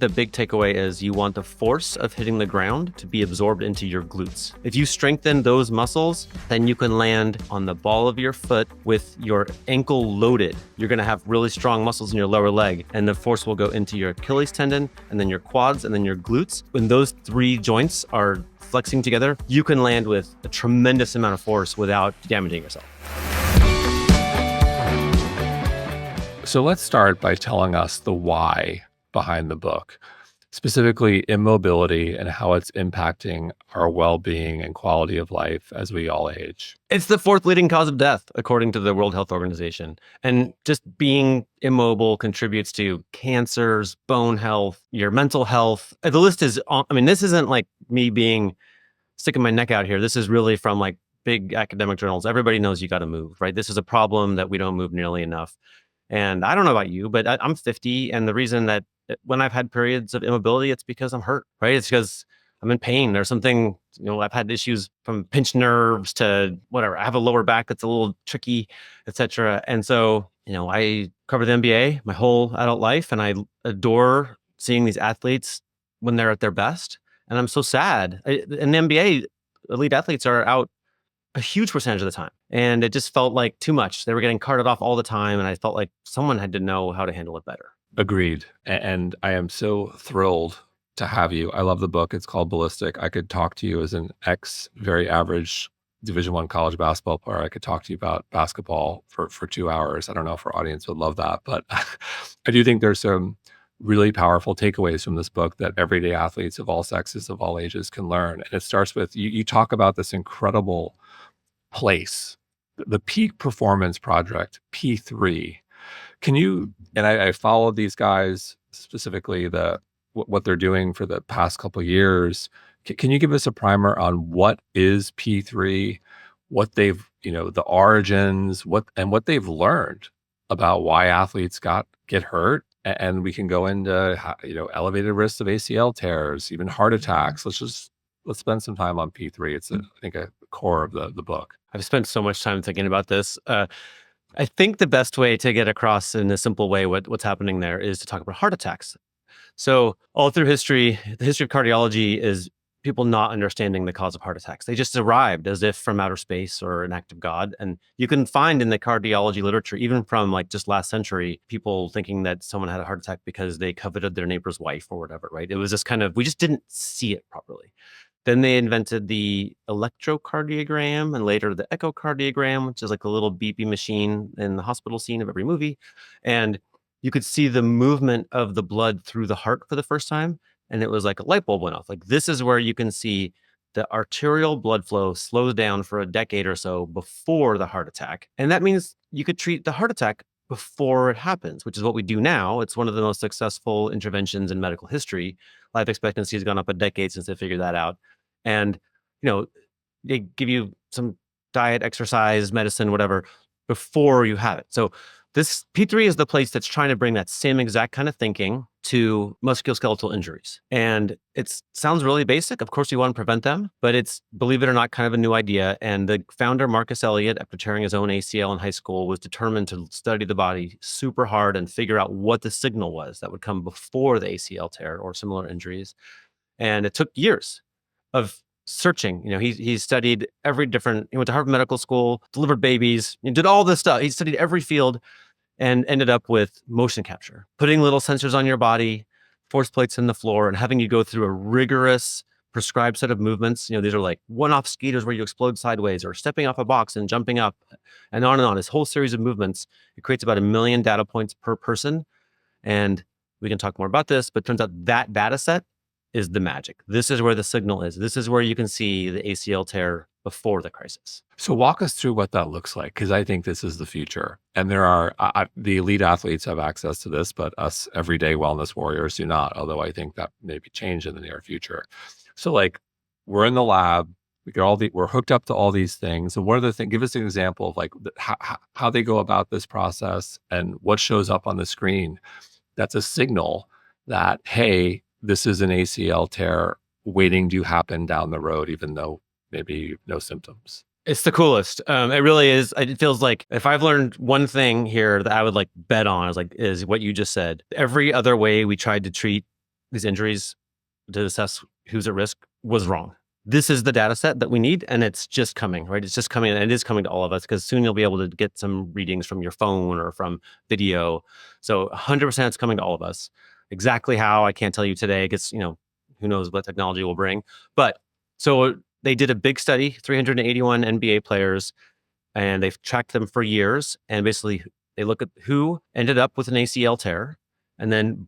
The big takeaway is you want the force of hitting the ground to be absorbed into your glutes. If you strengthen those muscles, then you can land on the ball of your foot with your ankle loaded. You're going to have really strong muscles in your lower leg, and the force will go into your Achilles tendon, and then your quads, and then your glutes. When those three joints are flexing together, you can land with a tremendous amount of force without damaging yourself. So let's start by telling us the why behind the book, specifically immobility and how it's impacting our well-being and quality of life as we all age. It's the fourth leading cause of death, according to the World Health Organization. And just being immobile contributes to cancers, bone health, your mental health. The list is, this isn't like me sticking my neck out here. This is really from like big academic journals. Everybody knows you got to move, right? This is a problem that we don't move nearly enough. And I don't know about you, but I'm 50. And the reason that when I've had periods of immobility, it's because I'm hurt, right? It's because I'm in pain. There's something, I've had issues from pinched nerves to whatever. I have a lower back that's a little tricky, et cetera. And so, I covered the NBA my whole adult life, and I adore seeing these athletes when they're at their best. And I'm so sad. In the NBA, elite athletes are out a huge percentage of the time. And it just felt like too much. They were getting carted off all the time. And I felt like someone had to know how to handle it better. Agreed. And I am so thrilled to have you. I love the book. It's called Ballistic. I could talk to you as an very average Division I college basketball player. I could talk to you about basketball for 2 hours. I don't know if our audience would love that, but I do think there's some really powerful takeaways from this book that everyday athletes of all sexes, of all ages can learn. And it starts with, you talk about this incredible place, the Peak Performance Project, P3. Can you, and I followed these guys, specifically what they're doing for the past couple of years. Can you give us a primer on what is P3, what they've, the origins, what they've learned about why athletes get hurt? And we can go into, elevated risks of ACL tears, even heart attacks. Let's spend some time on P3. It's, I think, a core of the book. I've spent so much time thinking about this. I think the best way to get across in a simple way what's happening there is to talk about heart attacks. So all through history, the history of cardiology is people not understanding the cause of heart attacks. They just arrived as if from outer space or an act of God. And you can find in the cardiology literature, even from like just last century, people thinking that someone had a heart attack because they coveted their neighbor's wife or whatever, right? It was just we just didn't see it properly. Then they invented the electrocardiogram and later the echocardiogram, which is like a little beepy machine in the hospital scene of every movie. And you could see the movement of the blood through the heart for the first time. And it was like a light bulb went off. Like, this is where you can see the arterial blood flow slows down for a decade or so before the heart attack. And that means you could treat the heart attack before it happens, which is what we do now. It's one of the most successful interventions in medical history. Life expectancy has gone up a decade since they figured that out. And, they give you some diet, exercise, medicine, whatever, before you have it. So this P3 is the place that's trying to bring that same exact kind of thinking to musculoskeletal injuries. And it sounds really basic. Of course, you want to prevent them, but it's, believe it or not, kind of a new idea. And the founder, Marcus Elliott, after tearing his own ACL in high school, was determined to study the body super hard and figure out what the signal was that would come before the ACL tear or similar injuries. And it took years of searching. He studied he went to Harvard Medical School, delivered babies, did all this stuff. He studied every field and ended up with motion capture, putting little sensors on your body, force plates in the floor, and having you go through a rigorous prescribed set of movements. These are like one-off skaters where you explode sideways or stepping off a box and jumping up and on and on. This whole series of movements, it creates about 1 million data points per person. And we can talk more about this, but it turns out that data set is the magic. This is where the signal is. This is where you can see the ACL tear before the crisis. So walk us through what that looks like, because I think this is the future. And there are, the elite athletes have access to this, but us everyday wellness warriors do not, although I think that may be change in the near future. So like, we're in the lab, we're hooked up to all these things. And what are the things, give us an example of like how they go about this process and what shows up on the screen. That's a signal that, hey, this is an ACL tear waiting to happen down the road, even though maybe no symptoms. It's the coolest. It really is. It feels like if I've learned one thing here that I would like bet on is what you just said. Every other way we tried to treat these injuries to assess who's at risk was wrong. This is the data set that we need, and it's just coming, right? It's just coming, and it is coming to all of us because soon you'll be able to get some readings from your phone or from video. So 100% it's coming to all of us. Exactly how, I can't tell you today, because, who knows what technology will bring. But so they did a big study, 381 NBA players, and they've tracked them for years. And basically, they look at who ended up with an ACL tear and then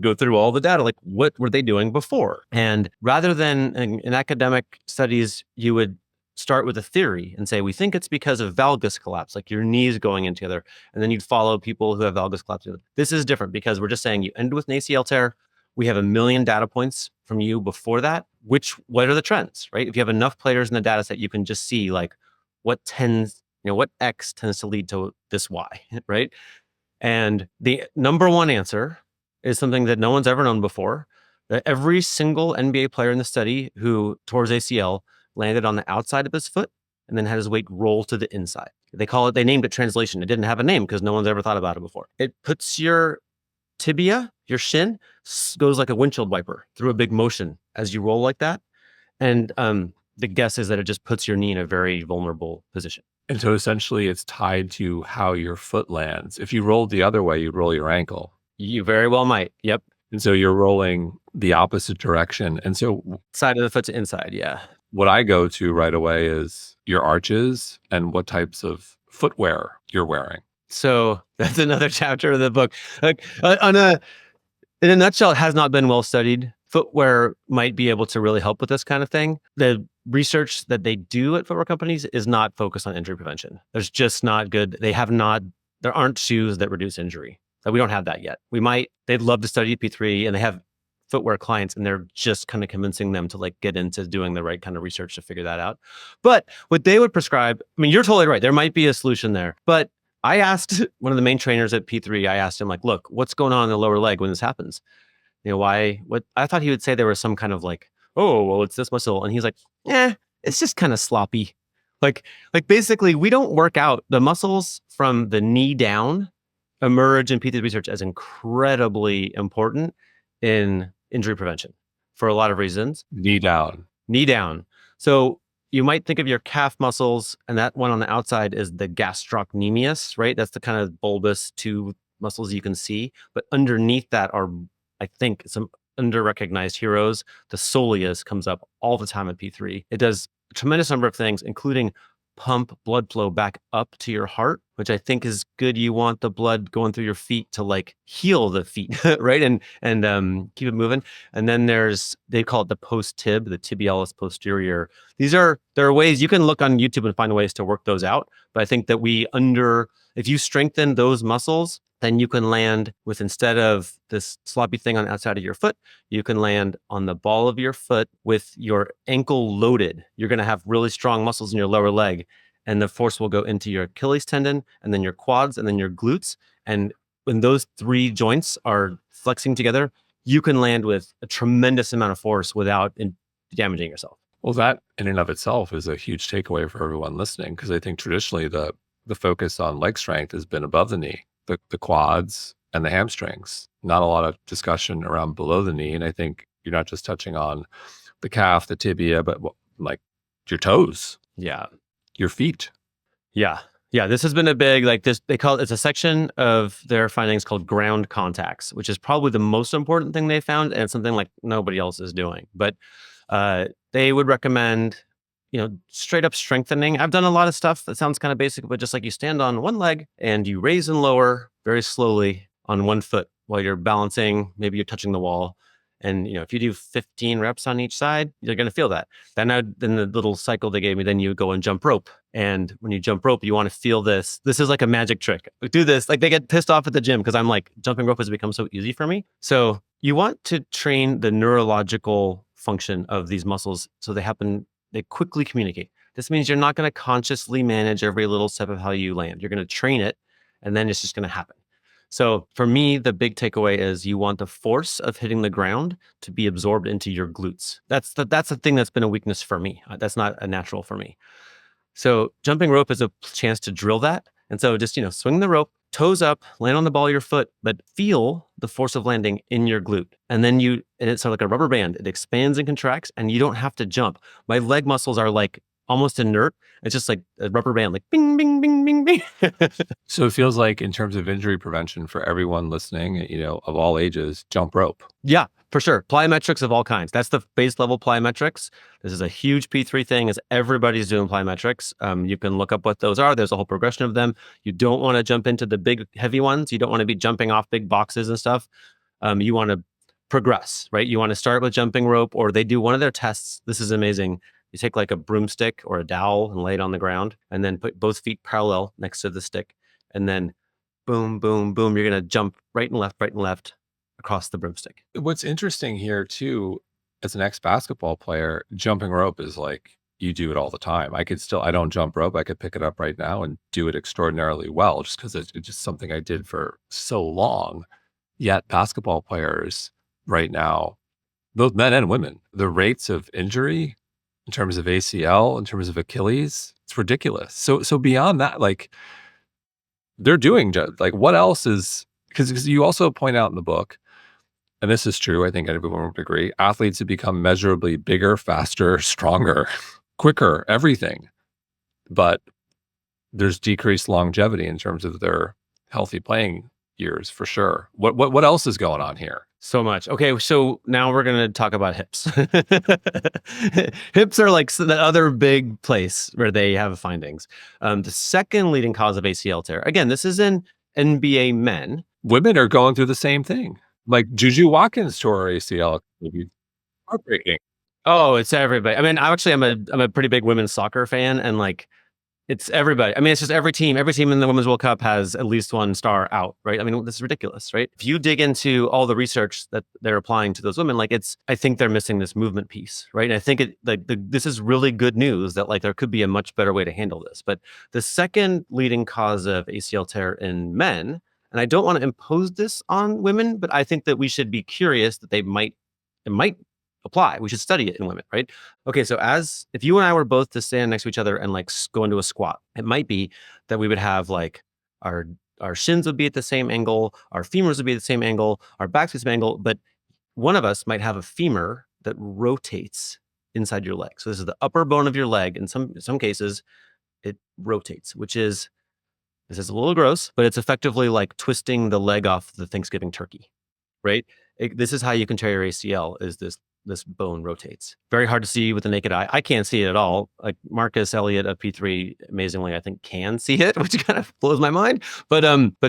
go through all the data, like what were they doing before? And rather than in academic studies, you would start with a theory and say, we think it's because of valgus collapse, like your knees going in together. And then you'd follow people who have valgus collapse. This is different because we're just saying you ended with an ACL tear. We have 1 million data points from you before that. What are the trends, right? If you have enough players in the data set, you can just see like what X tends to lead to this Y, right? And the number one answer is something that no one's ever known before, that every single NBA player in the study who tore his ACL landed on the outside of his foot and then had his weight roll to the inside. They named it translation. It didn't have a name because no one's ever thought about it before. It puts your tibia, your shin, goes like a windshield wiper through a big motion as you roll like that. And the guess is that it just puts your knee in a very vulnerable position. And so essentially it's tied to how your foot lands. If you rolled the other way, you'd roll your ankle. You very well might. Yep. And so you're rolling the opposite direction. And so side of the foot to inside. Yeah. What I go to right away is your arches and what types of footwear you're wearing. So that's another chapter of the book. Like in a nutshell, it has not been well studied. Footwear might be able to really help with this kind of thing. The research that they do at footwear companies is not focused on injury prevention. There's just not good. There aren't shoes that reduce injury. So we don't have that yet. They'd love to study P3 and they have footwear clients and they're just kind of convincing them to like get into doing the right kind of research to figure that out. But what they would prescribe, I mean, you're totally right. There might be a solution there. But I asked one of the main trainers at P3, I asked him like, look, what's going on in the lower leg when this happens? Why, what I thought he would say there was some kind of like, oh, well, it's this muscle. And he's like, it's just kind of sloppy. Like basically we don't work out the muscles from the knee down emerge in P3 research as incredibly important in injury prevention for a lot of reasons. Knee down. So you might think of your calf muscles, and that one on the outside is the gastrocnemius, right? That's the kind of bulbous two muscles you can see. But underneath that are, I think, some under-recognized heroes. The soleus comes up all the time at P3. It does a tremendous number of things, including pump blood flow back up to your heart, which I think is good. You want the blood going through your feet to like heal the feet, right? And keep it moving. And then they call it the post-tib, the tibialis posterior. There are ways you can look on YouTube and find ways to work those out. But I think that if you strengthen those muscles, then you can land with, instead of this sloppy thing on the outside of your foot, you can land on the ball of your foot with your ankle loaded. You're going to have really strong muscles in your lower leg, and the force will go into your Achilles tendon and then your quads and then your glutes. And when those three joints are flexing together, you can land with a tremendous amount of force without damaging yourself. Well, that in and of itself is a huge takeaway for everyone listening, because I think traditionally the focus on leg strength has been above the knee. The quads and the hamstrings, not a lot of discussion around below the knee. And I think you're not just touching on the calf, the tibia, but like your toes. Yeah. Your feet. Yeah. Yeah. This has been a big, it's a section of their findings called ground contacts, which is probably the most important thing they found and something like nobody else is doing. But they would recommend, straight up strengthening. I've done a lot of stuff that sounds kind of basic, but just like you stand on one leg and you raise and lower very slowly on one foot while you're balancing, maybe you're touching the wall. And, if you do 15 reps on each side, you're going to feel that. Then the little cycle they gave me, then you go and jump rope. And when you jump rope, you want to feel this. This is like a magic trick. Do this. Like they get pissed off at the gym because I'm like, jumping rope has become so easy for me. So you want to train the neurological function of these muscles so they quickly communicate. This means you're not going to consciously manage every little step of how you land. You're going to train it, and then it's just going to happen. So for me, the big takeaway is you want the force of hitting the ground to be absorbed into your glutes. That's the thing that's been a weakness for me. That's not a natural for me. So jumping rope is a chance to drill that. And so just, swing the rope, toes up, land on the ball of your foot, but feel the force of landing in your glute. And then and it's sort of like a rubber band. It expands and contracts, and you don't have to jump. My leg muscles are like almost inert. It's just like a rubber band, like bing, bing, bing, bing, bing. So it feels like in terms of injury prevention for everyone listening, of all ages, jump rope. Yeah, for sure. Plyometrics of all kinds. That's the base level plyometrics. This is a huge P3 thing, is everybody's doing plyometrics. You can look up what those are. There's a whole progression of them. You don't want to jump into the big heavy ones. You don't want to be jumping off big boxes and stuff. You want to progress, right? You want to start with jumping rope, or they do one of their tests. This is amazing. You take like a broomstick or a dowel and lay it on the ground, and then put both feet parallel next to the stick. And then boom, boom, boom. You're going to jump right and left across the broomstick. What's interesting here too, as an ex-basketball player, jumping rope is like, you do it all the time. I don't jump rope. I could pick it up right now and do it extraordinarily well, just because it's just something I did for so long. Yet basketball players right now, both men and women, the rates of injury in terms of ACL, in terms of Achilles, it's ridiculous. So beyond that, like, they're doing like, what else is, because you also point out in the book, and this is true, I think everyone would agree, athletes have become measurably bigger, faster, stronger, quicker, everything. But there's decreased longevity in terms of their healthy playing years, for sure. What else is going on here? So much. Okay, so now we're going to talk about hips. Hips are like the other big place where they have findings. The second leading cause of ACL tear, again, this is in NBA men. Women are going through the same thing. Like Juju Watkins tore her ACL. Heartbreaking. Oh, it's everybody. I mean, I'm a pretty big women's soccer fan, and like, it's everybody. I mean, it's just every team in the Women's World Cup has at least one star out, right? I mean, this is ridiculous, right? If you dig into all the research that they're applying to those women, like, I think they're missing this movement piece, right? And I think this is really good news that like there could be a much better way to handle this. But the second leading cause of ACL tear in men, and I don't want to impose this on women, but I think that we should be curious that it might apply. We should study it in women, right? Okay, so if you and I were both to stand next to each other and like go into a squat, it might be that we would have like our shins would be at the same angle, our femurs would be at the same angle, our backs would be the same angle, but one of us might have a femur that rotates inside your leg. So this is the upper bone of your leg. In some cases, it rotates, this is a little gross, but it's effectively like twisting the leg off the Thanksgiving turkey, right? This is how you can tear your ACL, is this bone rotates. Very hard to see with the naked eye. I can't see it at all. Like Marcus Elliott of P3, amazingly, I think can see it, which kind of blows my mind. But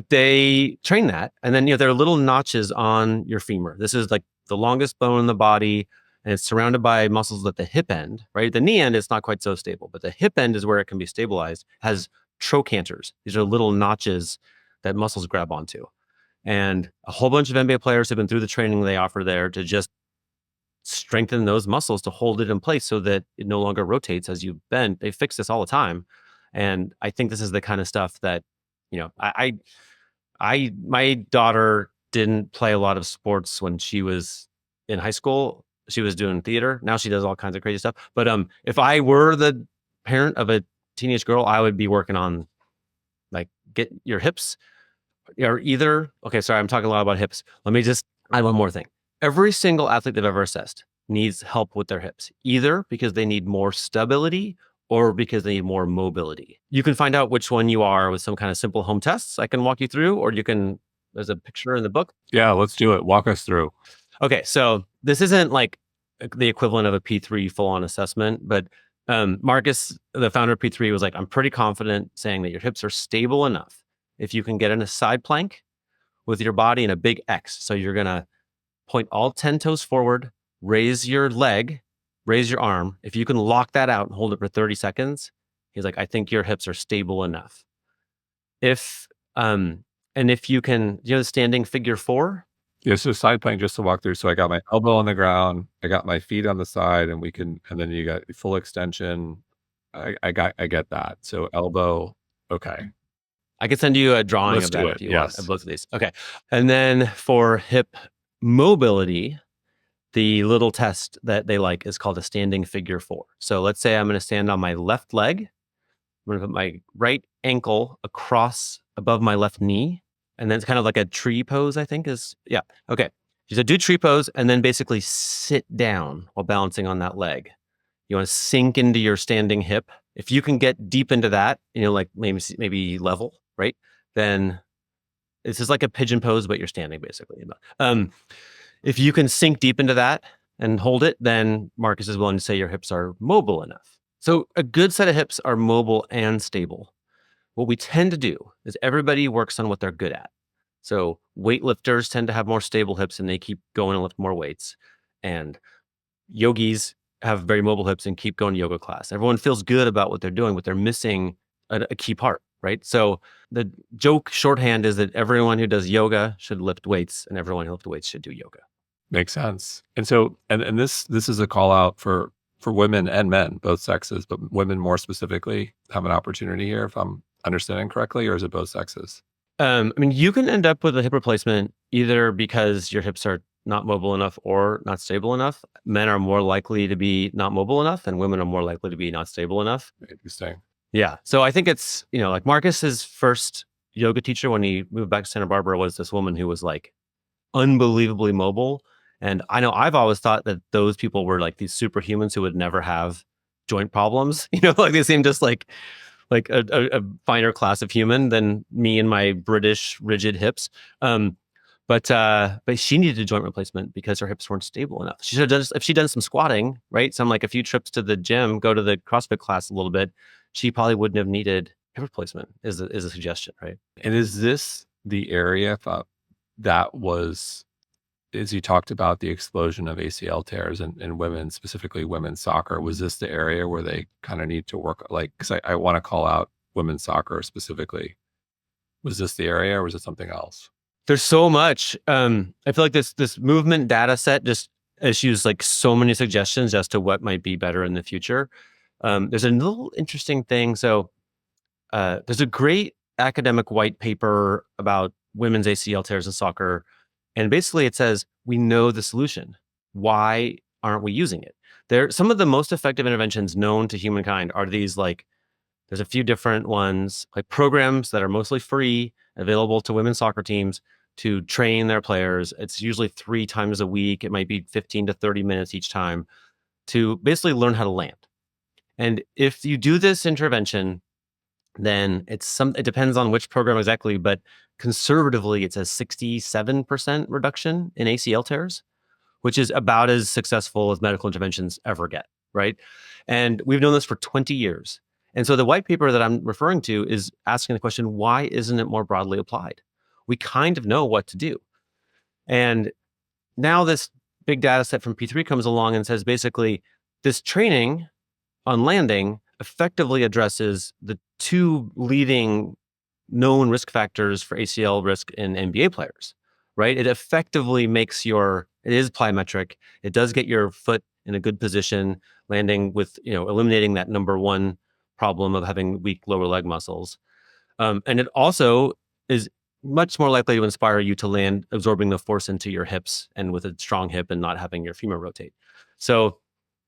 they train that. And then, there are little notches on your femur. This is like the longest bone in the body, and it's surrounded by muscles at the hip end, right? The knee end is not quite so stable, but the hip end is where it can be stabilized, has trochanters. These are little notches that muscles grab onto. And a whole bunch of NBA players have been through the training they offer there to just strengthen those muscles to hold it in place so that it no longer rotates as you bend. They fix this all the time. And I think this is the kind of stuff that, my daughter didn't play a lot of sports when she was in high school. She was doing theater. Now she does all kinds of crazy stuff. But if I were the parent of a teenage girl, I would be working on like, get your hips or either. Okay, sorry, I'm talking a lot about hips. Let me just add one more thing. Every single athlete they've ever assessed needs help with their hips, either because they need more stability or because they need more mobility. You can find out which one you are with some kind of simple home tests I can walk you through, or there's a picture in the book. Yeah, let's do it. Walk us through. Okay, so this isn't like the equivalent of a P3 full-on assessment, but Marcus, the founder of P3, was like, I'm pretty confident saying that your hips are stable enough if you can get in a side plank with your body in a big X. So you're going to point all 10 toes forward, raise your leg, raise your arm. If you can lock that out and hold it for 30 seconds, he's like, I think your hips are stable enough. And if you can, the standing figure 4. Yeah, so side plank, just to walk through. So I got my elbow on the ground, I got my feet on the side, and then you got full extension. I get that. So elbow, okay. I could send you a drawing of that if you want, of both of these. Okay. And then for hip mobility, the little test that they like is called a standing figure 4. So let's say I'm going to stand on my left leg. I'm going to put my right ankle across above my left knee. And then it's kind of like a tree pose, I think is, yeah. Okay. You said do tree pose and then basically sit down while balancing on that leg. You want to sink into your standing hip. If you can get deep into that, like maybe level, right? Then this is like a pigeon pose, but you're standing basically. If you can sink deep into that and hold it, then Marcus is willing to say your hips are mobile enough. So a good set of hips are mobile and stable. What we tend to do is everybody works on what they're good at. So weightlifters tend to have more stable hips and they keep going and lift more weights. And yogis have very mobile hips and keep going to yoga class. Everyone feels good about what they're doing, but they're missing a key part, right? So the joke shorthand is that everyone who does yoga should lift weights and everyone who lifts weights should do yoga. Makes sense. And so, and this is a call out for women and men, both sexes, but women more specifically have an opportunity here, if I'm understanding correctly, or is it both sexes? I mean, you can end up with a hip replacement either because your hips are not mobile enough or not stable enough. Men are more likely to be not mobile enough, and women are more likely to be not stable enough. Interesting. Yeah. So I think it's, like Marcus's first yoga teacher when he moved back to Santa Barbara was this woman who was like unbelievably mobile. And I know I've always thought that those people were like these superhumans who would never have joint problems. Like they seem just like a finer class of human than me and my British rigid hips. But she needed a joint replacement because her hips weren't stable enough. She should have done, if she'd done some squatting, right? Some like a few trips to the gym, go to the CrossFit class a little bit, she probably wouldn't have needed hip replacement is a suggestion, right? And is this the area that was, as you talked about the explosion of ACL tears in women, specifically women's soccer, was this the area where they kind of need to work? Like, because I want to call out women's soccer specifically. Was this the area or was it something else? There's so much. I feel like this movement data set just issues like so many suggestions as to what might be better in the future. There's a little interesting thing. So there's a great academic white paper about women's ACL tears in soccer. And basically it says, we know the solution. Why aren't we using it? Some of the most effective interventions known to humankind are these there's a few different ones, like programs that are mostly free, available to women's soccer teams to train their players. It's usually 3 times a week. It might be 15 to 30 minutes each time to basically learn how to land. And if you do this intervention, then it depends on which program exactly, but conservatively, it's a 67% reduction in ACL tears, which is about as successful as medical interventions ever get, right? And we've known this for 20 years. And so the white paper that I'm referring to is asking the question, why isn't it more broadly applied? We kind of know what to do. And now this big data set from P3 comes along and says, basically, this training on landing effectively addresses the 2 leading known risk factors for ACL risk in NBA players, right? It effectively makes it is plyometric. It does get your foot in a good position, landing with, eliminating that number 1 problem of having weak lower leg muscles. And it also is much more likely to inspire you to land absorbing the force into your hips and with a strong hip and not having your femur rotate. So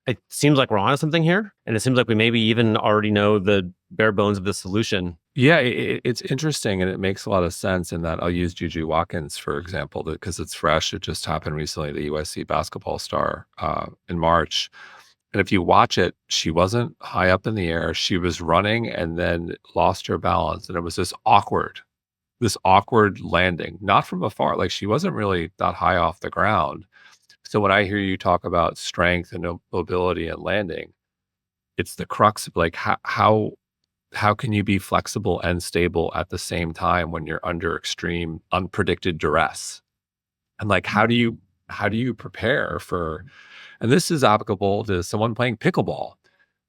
it seems like we're onto something here. And it seems like we maybe even already know the bare bones of the solution. Yeah, it's interesting and it makes a lot of sense in that I'll use Juju Watkins, for example, because it's fresh. It just happened recently, the USC basketball star in March. And if you watch it, she wasn't high up in the air. She was running and then lost her balance. And it was this awkward landing, not from afar. Like she wasn't really that high off the ground. So when I hear you talk about strength and mobility and landing, it's the crux of like how can you be flexible and stable at the same time when you're under extreme unpredicted duress? And like how do you prepare for, and this is applicable to someone playing pickleball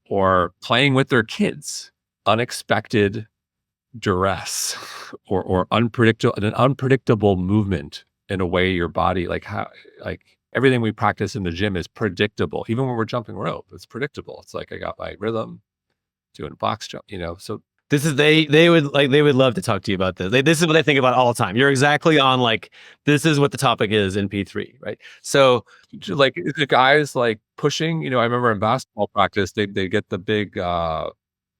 or playing with their kids, unexpected duress or an unpredictable movement in a way your body, like everything we practice in the gym is predictable. Even when we're jumping rope, it's predictable. It's like I got my rhythm doing box jump, so this is they would love to talk to you about this. This is what they think about all the time. You're exactly on this is what the topic is in P3, right? So like the guys like pushing, I remember in basketball practice, they get the big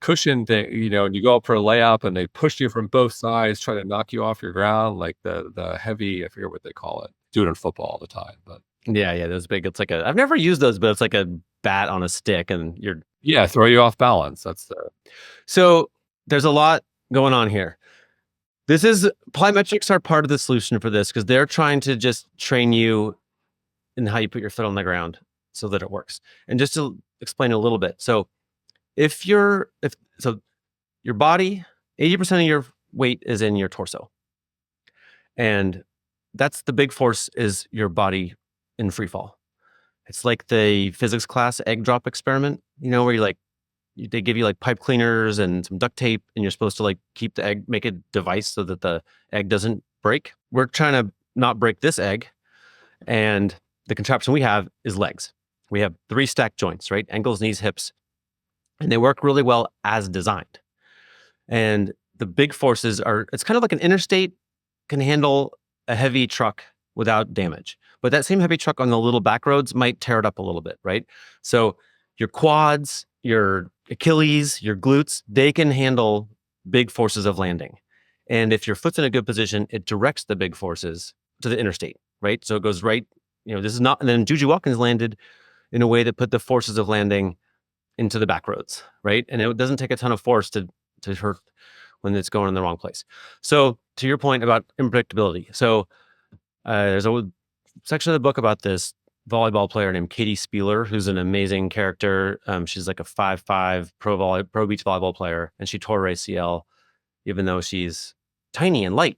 cushion thing, and you go up for a layup and they push you from both sides, try to knock you off your ground, like the heavy, I forget what they call it. Do it in football all the time, but Yeah, those big. It's like I've never used those, but it's like a bat on a stick, and yeah, throw you off balance. So there's a lot going on here. Plyometrics are part of the solution for this because they're trying to just train you in how you put your foot on the ground so that it works. And just to explain a little bit. So your body, 80% of your weight is in your torso. And that's the big force is your body in free fall. It's like the physics class egg drop experiment, where they give you like pipe cleaners and some duct tape, and you're supposed to like keep the egg, make a device so that the egg doesn't break. We're trying to not break this egg. And the contraption we have is legs. We have 3 stacked joints, right? Ankles, knees, hips. And they work really well as designed. And the big forces it's kind of like an interstate can handle a heavy truck without damage. But that same heavy truck on the little back roads might tear it up a little bit, right? So your quads, your Achilles, your glutes, they can handle big forces of landing. And if your foot's in a good position, it directs the big forces to the interstate, right? So it goes right, this is not, and then Juju Watkins landed in a way that put the forces of landing into the back roads, right? And it doesn't take a ton of force to hurt when it's going in the wrong place. So to your point about unpredictability. So there's a section of the book about this volleyball player named Katie Spieler, who's an amazing character. She's like a 5'5" pro beach volleyball player, and she tore her ACL, even though she's tiny and light.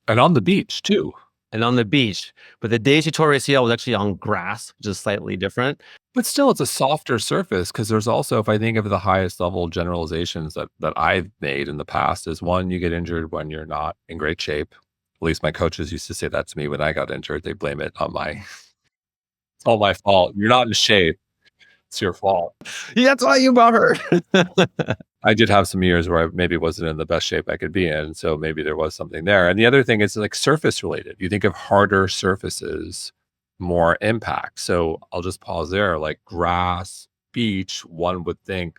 And on the beach too. And on the beach. But the day she tore her ACL was actually on grass, which is slightly different. But still, it's a softer surface because there's also, if I think of the highest level generalizations that I've made in the past, is one, you get injured when you're not in great shape. At least my coaches used to say that to me when I got injured. They blame it on it's all my fault. You're not in shape. It's your fault. Yeah, that's why you got hurt. I did have some years where I maybe wasn't in the best shape I could be in. So maybe there was something there. And the other thing is like surface related. You think of harder surfaces, more impact. So I'll just pause there. Like grass, beach, one would think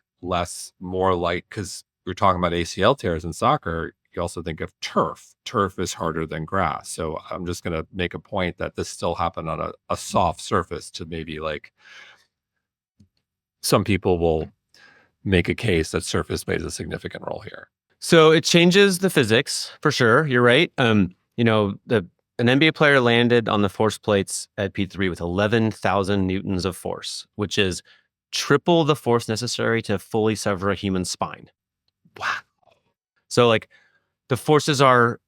more like, because we're talking about ACL tears in soccer, you also think of turf. Turf is harder than grass. So I'm just going to make a point that this still happened on a soft surface to maybe like some people will make a case that surface plays a significant role here. So it changes the physics for sure. You're right. An NBA player landed on the force plates at P3 with 11,000 newtons of force, which is triple the force necessary to fully sever a human spine. Wow. So like the forces are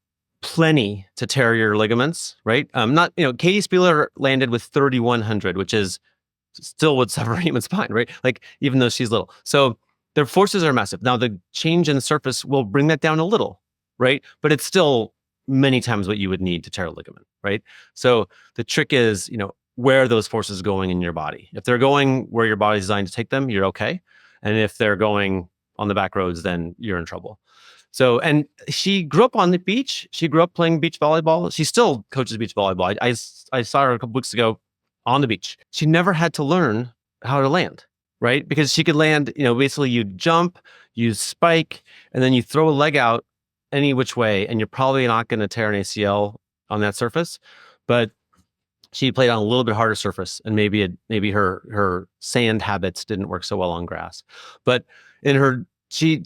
plenty to tear your ligaments, right? Katie Spieler landed with 3,100, which is still would sever a human spine, right? Like even though she's little. So their forces are massive. Now the change in the surface will bring that down a little, right? But it's still many times what you would need to tear a ligament, right? So the trick is, where are those forces going in your body? If they're going where your body's designed to take them, you're okay. And if they're going on the back roads, then you're in trouble. So, and she grew up on the beach. She grew up playing beach volleyball. She still coaches beach volleyball. I saw her a couple weeks ago on the beach. She never had to learn how to land, right? Because she could land, basically you jump, you spike, and then you throw a leg out any which way, and you're probably not going to tear an ACL on that surface. But she played on a little bit harder surface, and maybe her sand habits didn't work so well on grass. But she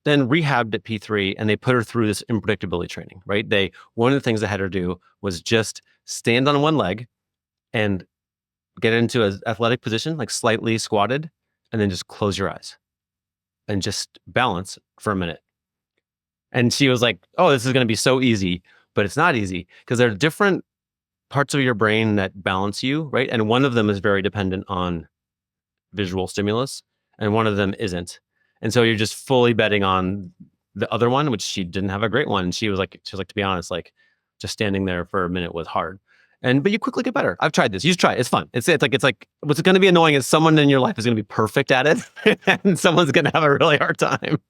then rehabbed at P3, and they put her through this unpredictability training, right? One of the things they had her do was just stand on one leg and get into an athletic position, like slightly squatted, and then just close your eyes and just balance for a minute. And she was like, oh, this is going to be so easy, but it's not easy because there are different parts of your brain that balance you, right? And one of them is very dependent on visual stimulus, and one of them isn't. And so you're just fully betting on the other one, which she didn't have a great one. She was like, to be honest, like just standing there for a minute was hard. But you quickly get better. I've tried this. You should try it. It's fun. It's like what's going to be annoying is someone in your life is going to be perfect at it, and someone's going to have a really hard time.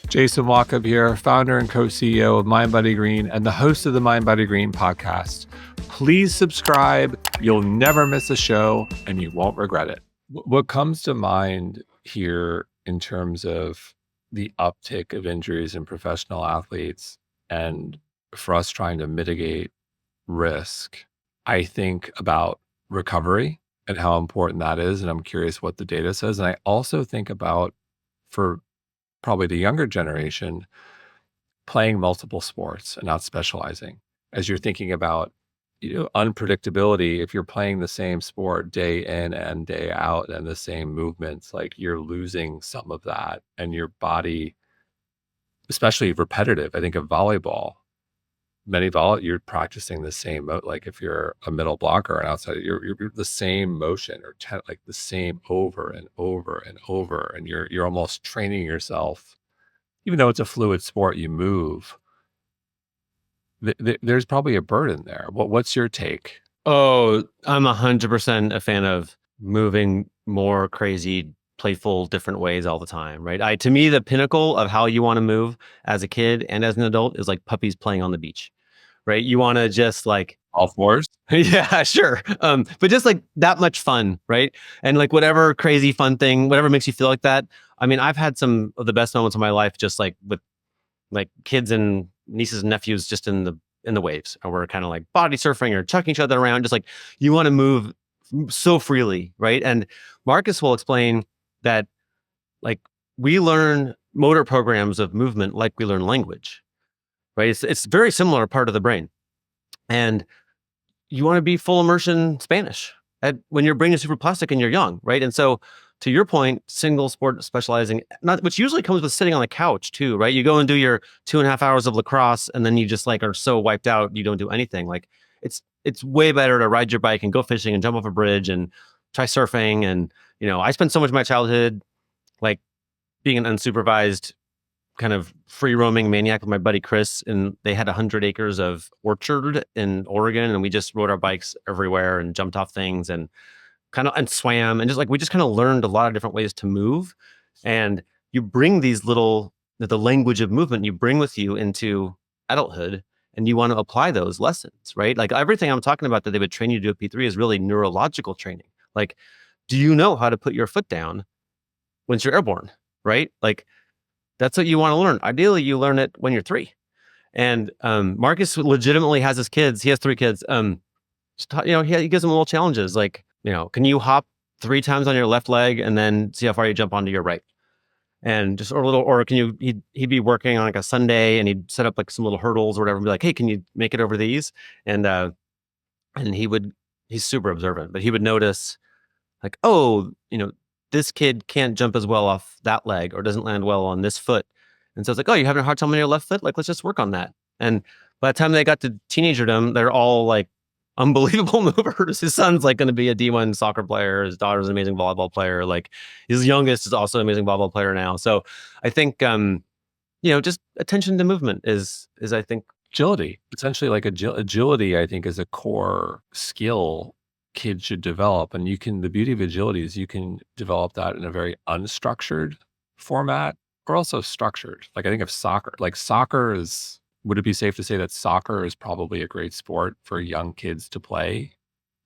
Jason Walkup here, founder and co-CEO of mindbodygreen and the host of the mindbodygreen podcast. Please subscribe. You'll never miss a show, and you won't regret it. What comes to mind here in terms of the uptick of injuries in professional athletes and for us trying to mitigate risk, I think about recovery and how important that is. And I'm curious what the data says. And I also think about, for probably the younger generation, playing multiple sports and not specializing. As you're thinking about, unpredictability, if you're playing the same sport day in and day out and the same movements, like you're losing some of that and your body, especially repetitive. I think of volleyball. You're practicing the same like if you're a middle blocker and outside, you're the same motion or like the same over and over and over, and you're almost training yourself. Even though it's a fluid sport, you move. There's probably a burden there. What's your take? Oh, I'm 100% a fan of moving more crazy, playful, different ways all the time, right? To me, the pinnacle of how you want to move as a kid and as an adult is like puppies playing on the beach, right? You want to just like, All fours? yeah, sure. But just like that much fun, right? And like whatever crazy fun thing, whatever makes you feel like that. I mean, I've had some of the best moments of my life just like with like kids and nieces and nephews just in the waves, and we're kind of like body surfing or chucking each other around, just like you want to move so freely, right? And Marcus will explain that like we learn motor programs of movement like we learn language, right? It's very similar part of the brain, and you want to be full immersion Spanish when your brain is super plastic and you're young, right? And so, to your point, single sport specializing, not which usually comes with sitting on the couch too, right? You go and do your 2.5 hours of lacrosse, and then you just like are so wiped out you don't do anything. Like it's way better to ride your bike and go fishing and jump off a bridge and try surfing. And I spent so much of my childhood like being an unsupervised kind of free roaming maniac with my buddy Chris, and they had 100 acres of orchard in Oregon, and we just rode our bikes everywhere and jumped off things and and swam, and just like we just kind of learned a lot of different ways to move. And you bring the language of movement you bring with you into adulthood, and you want to apply those lessons, right? Like everything I'm talking about that they would train you to do at P3 is really neurological training. Like, do you know how to put your foot down once you're airborne, right? Like that's what you want to learn. Ideally, you learn it when you're 3. And Marcus legitimately has his kids. He has 3 kids. He gives them little challenges like, can you hop 3 times on your left leg and then see how far you jump onto your right? And just or can you? He'd be working on like a Sunday and he'd set up like some little hurdles or whatever and be like, hey, can you make it over these? And he's super observant, but he would notice like, oh, this kid can't jump as well off that leg or doesn't land well on this foot. And so it's like, oh, you're having a hard time on your left foot? Like, let's just work on that. And by the time they got to teenagerdom, they're all like unbelievable movers. His son's like going to be a D1 soccer player. His daughter's an amazing volleyball player. Like his youngest is also an amazing volleyball player now. So I think, just attention to movement is I think Agility. Essentially like agility, I think, is a core skill kids should develop. And the beauty of agility is you can develop that in a very unstructured format or also structured. Like I think of soccer, would it be safe to say that soccer is probably a great sport for young kids to play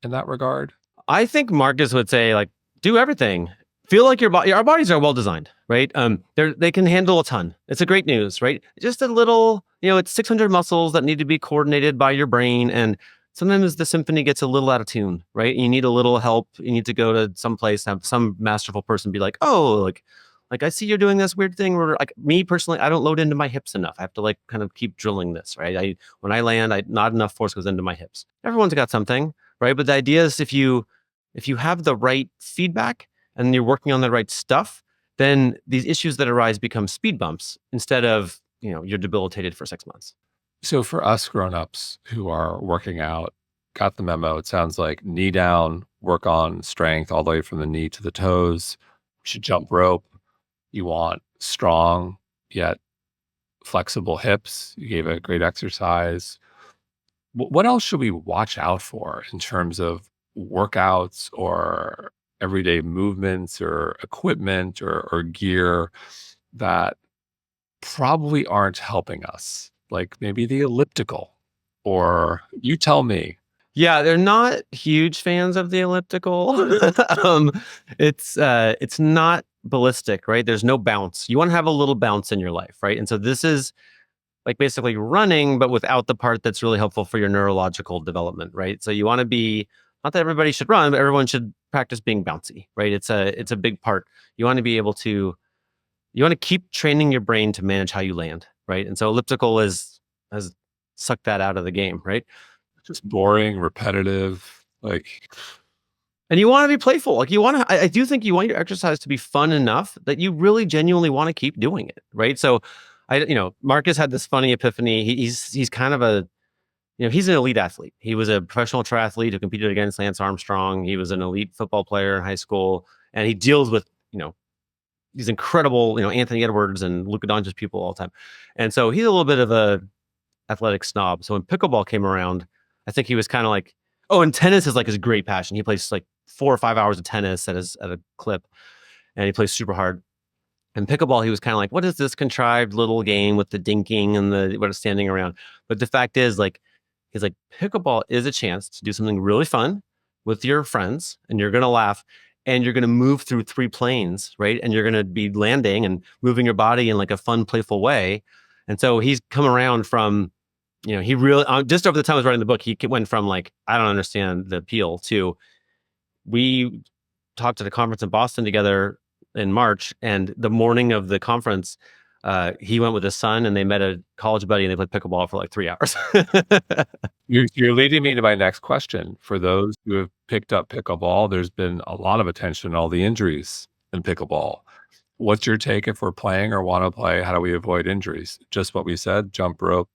in that regard? I think Marcus would say like, do everything. Feel like our bodies are well designed, right? They can handle a ton. It's a great news, right? Just a little, it's 600 muscles that need to be coordinated by your brain, and sometimes the symphony gets a little out of tune, right? You need a little help. You need to go to some place, have some masterful person be like, oh, like I see you're doing this weird thing where like me personally, I don't load into my hips enough. I have to like kind of keep drilling this, right? When I land, not enough force goes into my hips. Everyone's got something, right? But the idea is if you have the right feedback and you're working on the right stuff, then these issues that arise become speed bumps instead of, you're debilitated for 6 months. So for us grownups who are working out, got the memo. It sounds like knee down, work on strength all the way from the knee to the toes. We should jump rope. You want strong yet flexible hips. You gave a great exercise. What else should we watch out for in terms of workouts or everyday movements or equipment or gear that probably aren't helping us? Like maybe the elliptical, or you tell me. Yeah, they're not huge fans of the elliptical. It's not ballistic, right? There's no bounce. You want to have a little bounce in your life, right? And so this is like basically running, but without the part that's really helpful for your neurological development, right? So you want to be, not that everybody should run, but everyone should practice being bouncy, right? It's a big part. You want to be able to, you want to keep training your brain to manage how you land, right? And so elliptical has sucked that out of the game, right? Just boring, repetitive. Like, And you want to be playful. Like you want to, I do think you want your exercise to be fun enough that you really genuinely want to keep doing it, right? So, Marcus had this funny epiphany. He's kind of a, he's an elite athlete. He was a professional triathlete who competed against Lance Armstrong. He was an elite football player in high school, and he deals with, these incredible, Anthony Edwards and Luka Doncic people all the time. And so he's a little bit of a athletic snob. So when pickleball came around, I think he was kind of like, oh, and tennis is like his great passion. He plays like 4 or 5 hours of tennis at a clip, and he plays super hard. And pickleball, he was kind of like, what is this contrived little game with the dinking and the what is standing around? But the fact is, like, he's like, pickleball is a chance to do something really fun with your friends, and you're gonna laugh, and you're gonna move through 3 planes, right? And you're gonna be landing and moving your body in like a fun, playful way. And so he's come around from, he really just over the time I was writing the book, he went from like, I don't understand the appeal to, we talked at a conference in Boston together in March, and the morning of the conference, he went with his son and they met a college buddy and they played pickleball for like 3 hours. you're leading me to my next question. For those who have picked up pickleball, there's been a lot of attention on all the injuries in pickleball. What's your take if we're playing or want to play? How do we avoid injuries? Just what we said, jump rope,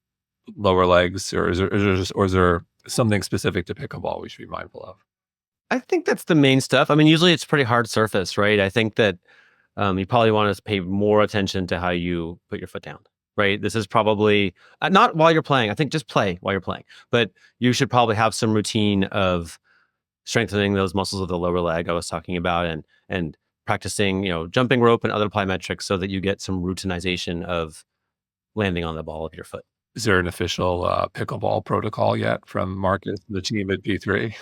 lower legs, or is there something specific to pickleball we should be mindful of? I think that's the main stuff. I mean, usually it's pretty hard surface, right? I think that you probably want to pay more attention to how you put your foot down, right? This is probably not while you're playing. I think just play while you're playing, but you should probably have some routine of strengthening those muscles of the lower leg I was talking about, and practicing, jumping rope and other plyometrics so that you get some routinization of landing on the ball of your foot. Is there an official pickleball protocol yet from Marcus and the team at P3?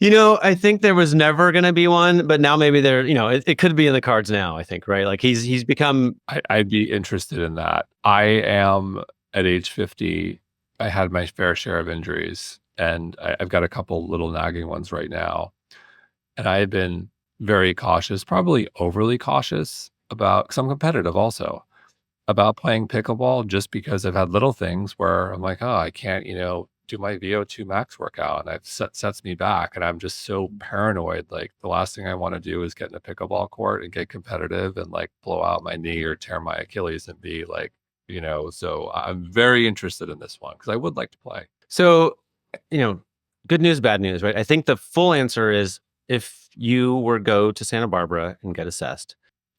I think there was never going to be one, but now maybe there, it could be in the cards now, I think, right? Like he's become. I'd be interested in that. I am at age 50. I had my fair share of injuries, and I've got a couple little nagging ones right now. And I have been very cautious, probably overly cautious about, because I'm competitive also, about playing pickleball, just because I've had little things where I'm like, oh, I can't, do my VO2 max workout, and it sets me back. And I'm just so paranoid. Like the last thing I want to do is get in a pickleball court and get competitive and like blow out my knee or tear my Achilles and be like, so I'm very interested in this one because I would like to play. So, good news, bad news, right? I think the full answer is if you were go to Santa Barbara and get assessed.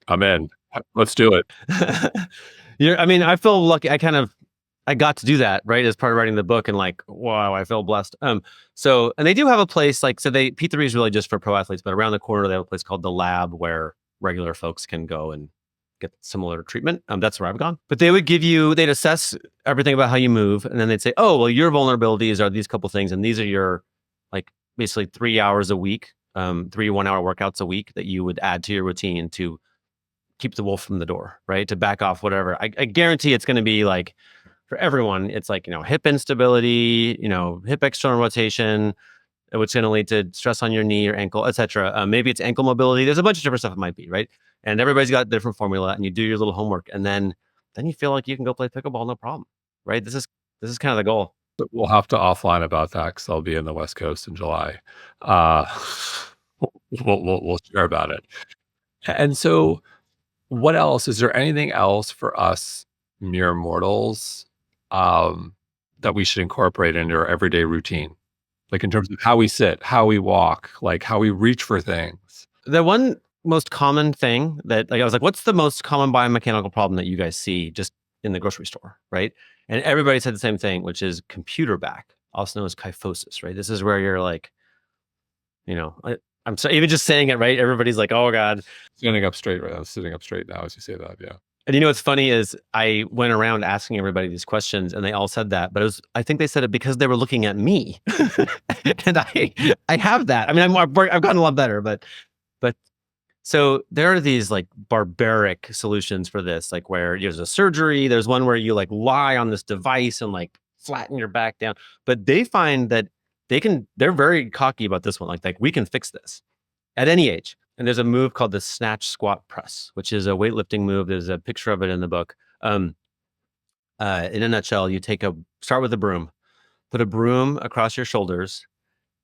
I'm in. Let's do it. I feel lucky. I got to do that, right, as part of writing the book, and like, wow, I feel blessed. So, and they do have a place P3 is really just for pro athletes, but around the corner they have a place called the Lab where regular folks can go and get similar treatment. That's where I've gone. But they'd assess everything about how you move, and then they'd say, oh, well, your vulnerabilities are these couple things, and these are your, like, basically 3 hours a week, 3 1-hour workouts a week that you would add to your routine to keep the wolf from the door, right? To back off whatever. I guarantee it's going to be like, for everyone, it's like, hip instability, hip external rotation, which is going to lead to stress on your knee or ankle, etc. Maybe it's ankle mobility. There's a bunch of different stuff it might be, right? And everybody's got a different formula, and you do your little homework, and then you feel like you can go play pickleball, no problem, right? This is kind of the goal. But we'll have to offline about that because I'll be in the West Coast in July. We'll share about it. And so, what else? Is there anything else for us mere mortals that we should incorporate into our everyday routine? Like in terms of how we sit, how we walk, like how we reach for things. The one most common thing that, like, I was like, what's the most common biomechanical problem that you guys see just in the grocery store, right? And everybody said the same thing, which is computer back, also known as kyphosis, right? This is where you're like, I'm sorry, even just saying it, right? Everybody's like, oh God. Standing up straight, right? I'm sitting up straight now as you say that, yeah. And what's funny is I went around asking everybody these questions, and they all said that, but I think they said it because they were looking at me. And I have that. I mean, I've gotten a lot better, but So there are these like barbaric solutions for this, like where there's a surgery. There's one where you like lie on this device and like flatten your back down. But they find that they're very cocky about this one. Like we can fix this at any age. And there's a move called the snatch squat press, which is a weightlifting move. There's a picture of it in the book. In a nutshell, you start with a broom, put a broom across your shoulders,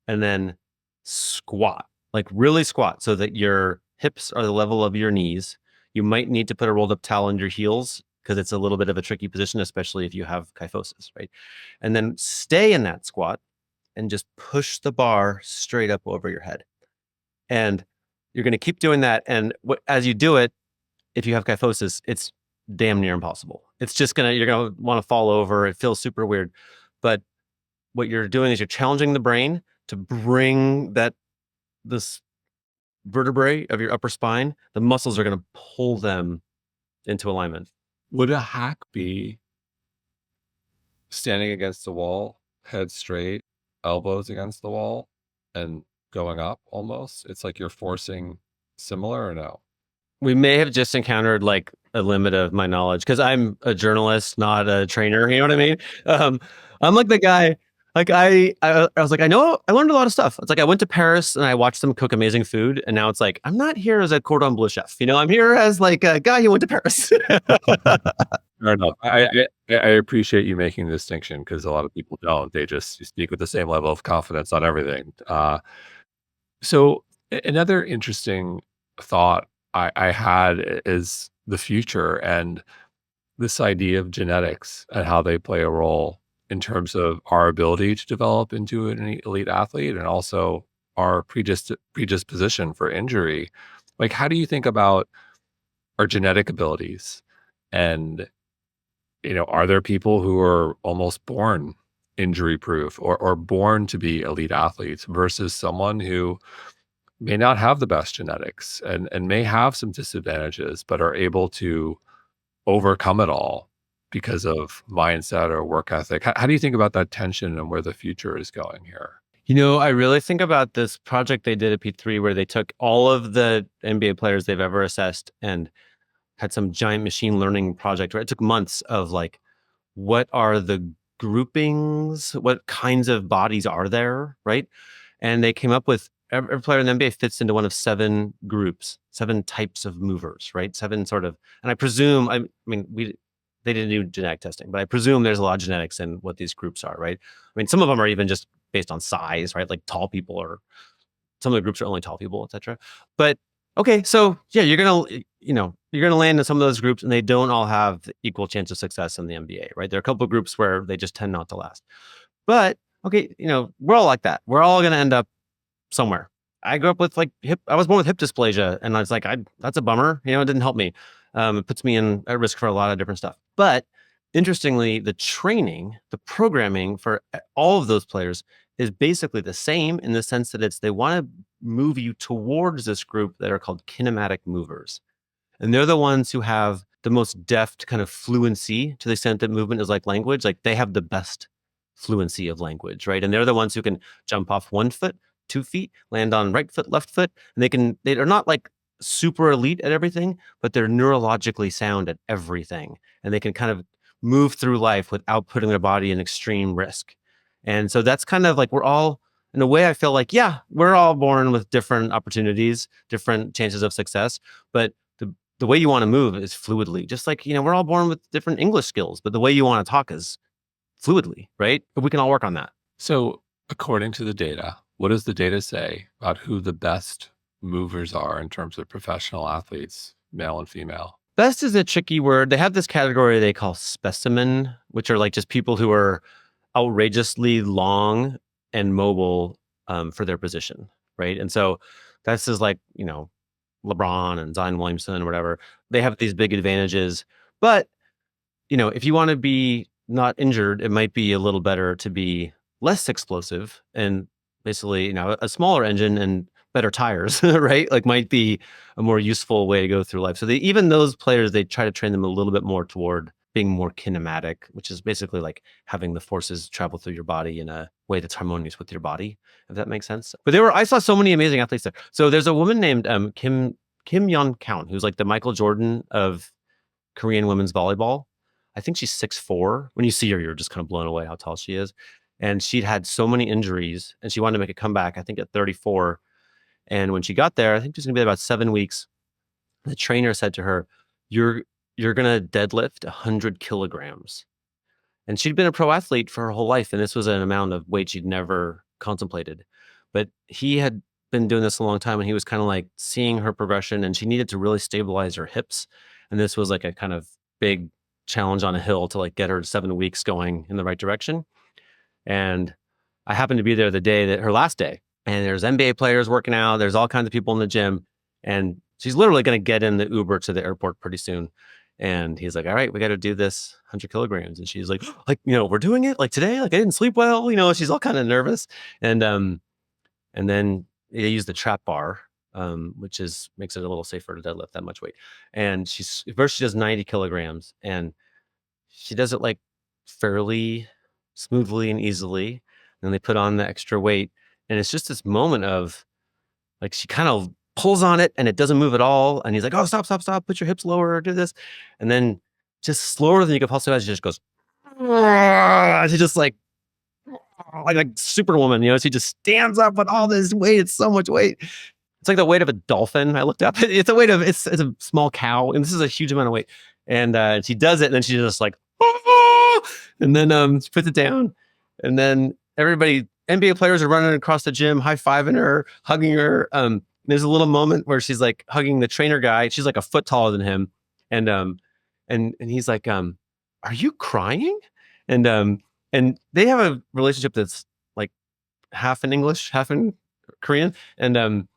and then squat, like really squat so that your hips are the level of your knees. You might need to put a rolled up towel on your heels because it's a little bit of a tricky position, especially if you have kyphosis, right? And then stay in that squat and just push the bar straight up over your head. And you're going to keep doing that. And as you do it, if you have kyphosis, it's damn near impossible. It's just you're going to want to fall over. It feels super weird. But what you're doing is you're challenging the brain to bring this vertebrae of your upper spine, the muscles are going to pull them into alignment. Would a hack be standing against the wall, head straight, elbows against the wall, and going up almost? It's like you're forcing similar or no? We may have just encountered like a limit of my knowledge because I'm a journalist, not a trainer. You know what I mean? I'm like the guy. Like I was like, I learned a lot of stuff. It's like I went to Paris and I watched them cook amazing food, and now it's like I'm not here as a cordon bleu chef. I'm here as like a guy who went to Paris. Fair enough. I appreciate you making the distinction because a lot of people don't. They just speak with the same level of confidence on everything. So another interesting thought I had is the future and this idea of genetics and how they play a role in terms of our ability to develop into an elite athlete and also our predisposition for injury. Like, how do you think about our genetic abilities? And, are there people who are almost born injury proof or born to be elite athletes versus someone who may not have the best genetics and may have some disadvantages, but are able to overcome it all because of mindset or work ethic? How do you think about that tension and where the future is going here? I really think about this project they did at P3 where they took all of the NBA players they've ever assessed and had some giant machine learning project where it took months of like, what are the groupings? What kinds of bodies are there, right? And they came up with every player in the NBA fits into one of 7 groups, 7 types of movers, right? 7 sort of, and I presume, I mean, they didn't do genetic testing, but I presume there's a lot of genetics in what these groups are, right? I mean, some of them are even just based on size, right? Like tall people, or some of the groups are only tall people, etc. But okay, so yeah, you're gonna land in some of those groups, and they don't all have equal chance of success in the NBA, right? There are a couple of groups where they just tend not to last. But okay, we're all like that. We're all gonna end up somewhere. I grew up with I was born with hip dysplasia, and I was like, that's a bummer. It didn't help me. It puts me at risk for a lot of different stuff. But interestingly, the training, the programming for all of those players is basically the same in the sense that they want to move you towards this group that are called kinematic movers. And they're the ones who have the most deft kind of fluency to the extent that movement is like language. Like they have the best fluency of language, right? And they're the ones who can jump off 1 foot, 2 feet, land on right foot, left foot. And they're not like super elite at everything, but they're neurologically sound at everything. And they can kind of move through life without putting their body in extreme risk. And so that's kind of like we're all, in a way, I feel like, yeah, we're all born with different opportunities, different chances of success. But the way you want to move is fluidly. Just like, we're all born with different English skills, but the way you want to talk is fluidly, right? But we can all work on that. So, according to the data, what does the data say about who the best movers are in terms of professional athletes, male and female? Best is a tricky word. They have this category they call specimen, which are like just people who are outrageously long and mobile for their position, right? And so that's just like, LeBron and Zion Williamson or whatever. They have these big advantages. But, if you want to be not injured, it might be a little better to be less explosive and basically, a smaller engine and better tires, right? Like might be a more useful way to go through life. So even those players, they try to train them a little bit more toward being more kinematic, which is basically like having the forces travel through your body in a way that's harmonious with your body, if that makes sense. But I saw so many amazing athletes there. So there's a woman named Kim Kim Yeon Count, who's like the Michael Jordan of Korean women's volleyball. I think she's 6'4". When you see her, you're just kind of blown away how tall she is. And she'd had so many injuries, and she wanted to make a comeback, I think at 34. And when she got there, I think she's gonna be about 7 weeks. The trainer said to her, "You're you're gonna deadlift 100 kilograms." And she'd been a pro athlete for her whole life, and this was an amount of weight she'd never contemplated. But he had been doing this a long time, and he was kind of like seeing her progression, and she needed to really stabilize her hips. And this was like a kind of big challenge on a hill to like get her 7 weeks going in the right direction. And I happened to be there the day that her last day, and there's NBA players working out. There's all kinds of people in the gym, and she's literally going to get in the Uber to the airport pretty soon. And he's like, "All right, we got to do this 100 kilograms." And she's like, we're doing it like today. Like I didn't sleep well. She's all kind of nervous. And then they use the trap bar, which makes it a little safer to deadlift that much weight. And first she does 90 kilograms, and she does it like fairly smoothly and easily. And then they put on the extra weight, and it's just this moment of like she kind of pulls on it and it doesn't move at all. And he's like, "Oh, stop, stop, stop! Put your hips lower. Do this." And then just slower than you could possibly imagine, she just goes. She just like Superwoman, she just stands up with all this weight. It's so much weight. It's like the weight of a dolphin. I looked up. It's a small cow, and this is a huge amount of weight. And she does it, and then she's just like, "Oh!" And then she puts it down, and then everybody, NBA players are running across the gym, high-fiving her, hugging her. There's a little moment where she's like hugging the trainer guy. She's like a foot taller than him, and he's like, "Are you crying?" And they have a relationship that's like half in English, half in Korean. And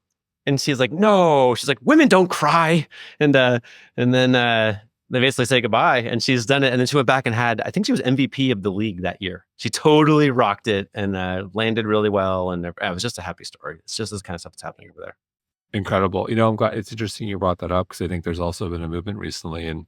she's like, "No." She's like, "Women don't cry." And then they basically say goodbye, and she's done it. And then she went back and I think she was MVP of the league that year. She totally rocked it and landed really well. And it was just a happy story. It's just this kind of stuff that's happening over there. Incredible. I'm glad it's interesting you brought that up because I think there's also been a movement recently, and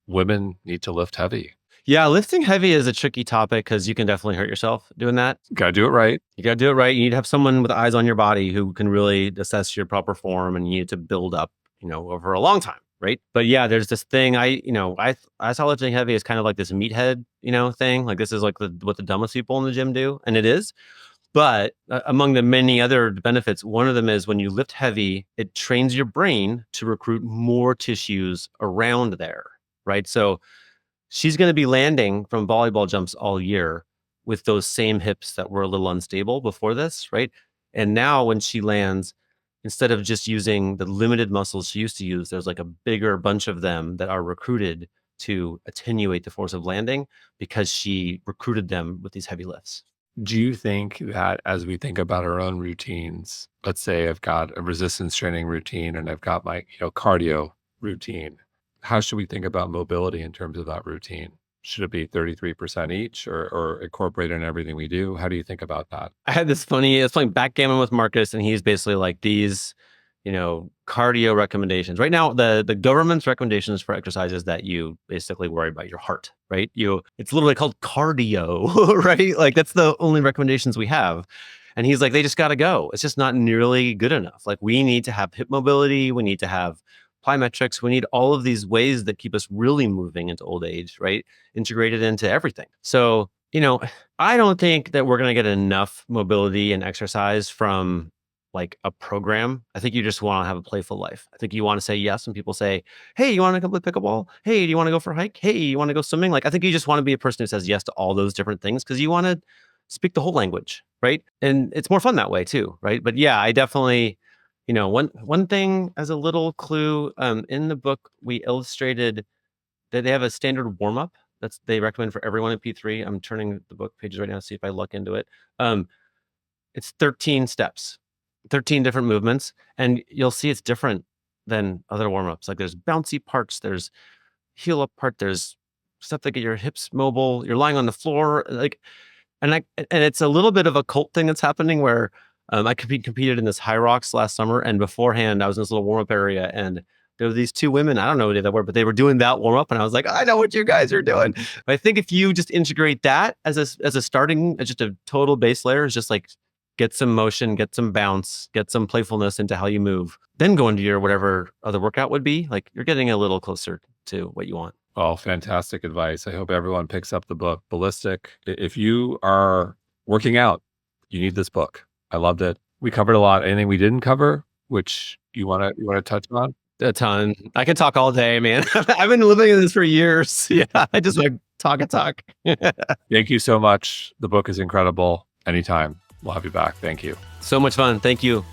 women need to lift heavy. Yeah, lifting heavy is a tricky topic because you can definitely hurt yourself doing that. Got to do it right. You got to do it right. You need to have someone with eyes on your body who can really assess your proper form, and you need to build up, over a long time, right? But yeah, there's this thing I saw lifting heavy as kind of like this meathead, thing. Like this is like what the dumbest people in the gym do, and it is. But among the many other benefits, one of them is when you lift heavy, it trains your brain to recruit more tissues around there, right? So she's going to be landing from volleyball jumps all year with those same hips that were a little unstable before this, right? And now when she lands, instead of just using the limited muscles she used to use, there's like a bigger bunch of them that are recruited to attenuate the force of landing because she recruited them with these heavy lifts. Do you think that as we think about our own routines, let's say I've got a resistance training routine and I've got my cardio routine, how should we think about mobility in terms of that routine? Should it be 33% each or incorporate in everything we do? How do you think about that? I was playing backgammon with Marcus, and he's basically like these, cardio recommendations. Right now, the government's recommendations for exercises that you basically worry about your heart, right? It's literally called cardio, right? Like that's the only recommendations we have. And he's like, they just got to go. It's just not nearly good enough. Like we need to have hip mobility. We need to have plyometrics. We need all of these ways that keep us really moving into old age, right? Integrated into everything. So, I don't think that we're going to get enough mobility and exercise from like a program. I think you just want to have a playful life. I think you want to say yes when people say, "Hey, you want to come play pickleball? Hey, do you want to go for a hike? Hey, you want to go swimming?" Like, I think you just want to be a person who says yes to all those different things because you want to speak the whole language, right? And it's more fun that way too, right? But yeah, I definitely, one thing as a little clue, in the book, we illustrated that they have a standard warm up they recommend for everyone in P3. I'm turning the book pages right now to see if I look into it. It's 13 steps, 13 different movements, and you'll see it's different than other warm ups. Like there's bouncy parts, there's heel up part, there's stuff that get your hips mobile. You're lying on the floor, and it's a little bit of a cult thing that's happening where I competed in this High Rocks last summer, and beforehand I was in this little warm up area, and there were these two women. I don't know who they were, but they were doing that warm up, and I was like, I know what you guys are doing. But I think if you just integrate that as a starting, just a total base layer, is just like get some motion, get some bounce, get some playfulness into how you move, then go into your whatever other workout would be, like you're getting a little closer to what you want. Well, fantastic advice. I hope everyone picks up the book, Ballistic. If you are working out, you need this book. I loved it. We covered a lot. Anything we didn't cover, which you want to touch on? A ton. I could talk all day, man. I've been living in this for years. Yeah, I just like talk and talk. Thank you so much. The book is incredible. Anytime. We'll have you back. Thank you. So much fun. Thank you.